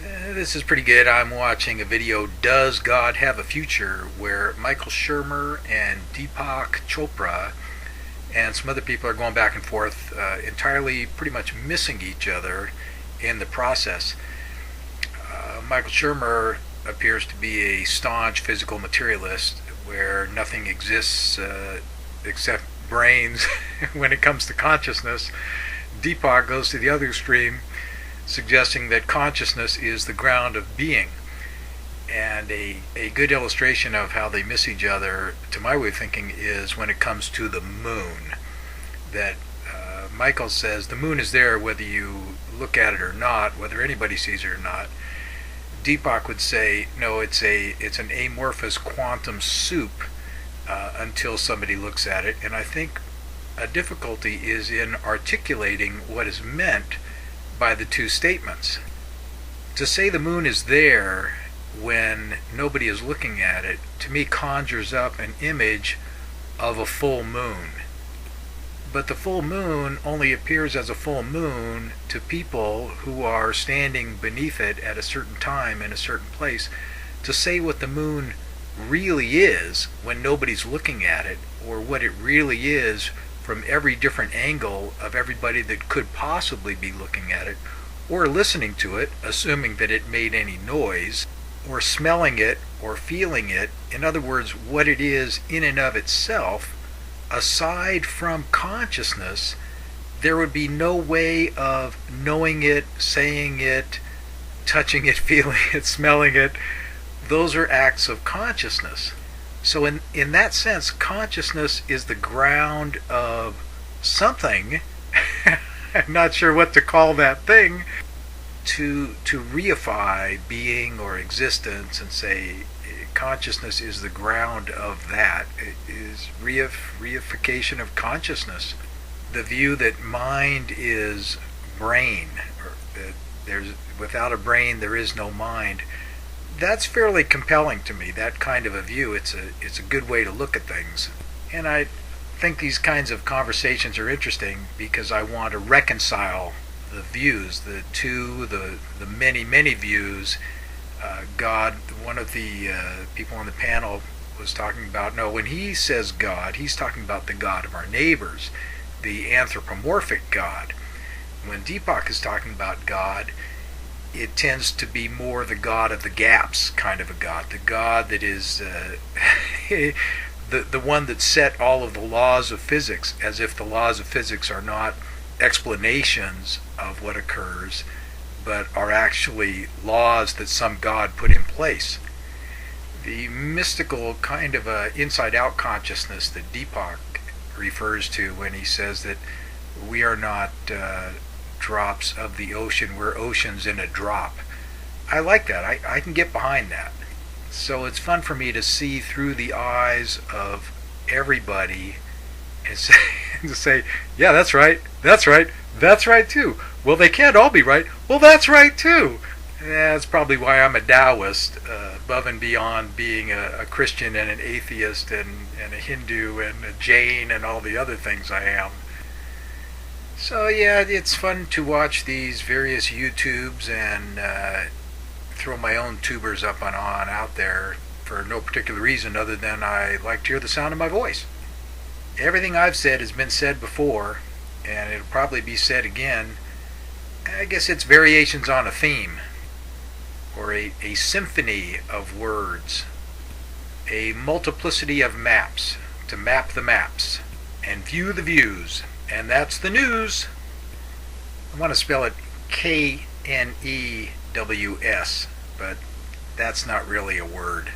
This is pretty good. I'm watching a video, Does God Have a Future?, where Michael Shermer and Deepak Chopra and some other people are going back and forth, entirely pretty much missing each other in the process. Michael Shermer appears to be a staunch physical materialist where nothing exists except brains when it comes to consciousness. Deepak goes to the other extreme, suggesting that consciousness is the ground of being. And a good illustration of how they miss each other, to my way of thinking, is when it comes to the moon. That Michael says the moon is there whether you look at it or not, whether anybody sees it or not. Deepak would say, no, it's an amorphous quantum soup until somebody looks at it. And I think a difficulty is in articulating what is meant by the two statements. To say the moon is there when nobody is looking at it, to me conjures up an image of a full moon. But the full moon only appears as a full moon to people who are standing beneath it at a certain time in a certain place. To say what the moon really is when nobody's looking at it, or what it really is from every different angle of everybody that could possibly be looking at it, or listening to it, assuming that it made any noise, or smelling it, or feeling it. In other words, what it is in and of itself, aside from consciousness, there would be no way of knowing it, saying it, touching it, feeling it, smelling it. Those are acts of consciousness. So in that sense, consciousness is the ground of something. I'm not sure what to call that thing. To reify being or existence and say consciousness is the ground of that is reification of consciousness. The view that mind is brain, or that there's without a brain there is no mind. That's fairly compelling to me, that kind of a view. It's a good way to look at things. And I think these kinds of conversations are interesting because I want to reconcile the views, the many views. God, one of the people on the panel was talking about, no, when he says God, he's talking about the God of our neighbors, the anthropomorphic God. When Deepak is talking about God, it tends to be more the God of the gaps kind of a God, the God that is the one that set all of the laws of physics, as if the laws of physics are not explanations of what occurs, but are actually laws that some God put in place. The mystical kind of inside-out consciousness that Deepak refers to when he says that we are not drops of the ocean, we're oceans in a drop. I like that. I can get behind that. So it's fun for me to see through the eyes of everybody and say, yeah, that's right, that's right, that's right too. Well, they can't all be right. Well, that's right too. That's probably why I'm a Taoist, above and beyond being a Christian and an atheist and a Hindu and a Jain and all the other things I am. So yeah, it's fun to watch these various YouTubes and throw my own tubers up and on out there for no particular reason other than I like to hear the sound of my voice. Everything I've said has been said before, and it'll probably be said again. I guess it's variations on a theme, or a symphony of words, a multiplicity of maps to map the maps and view the views. And that's the news. I want to spell it Knews, but that's not really a word.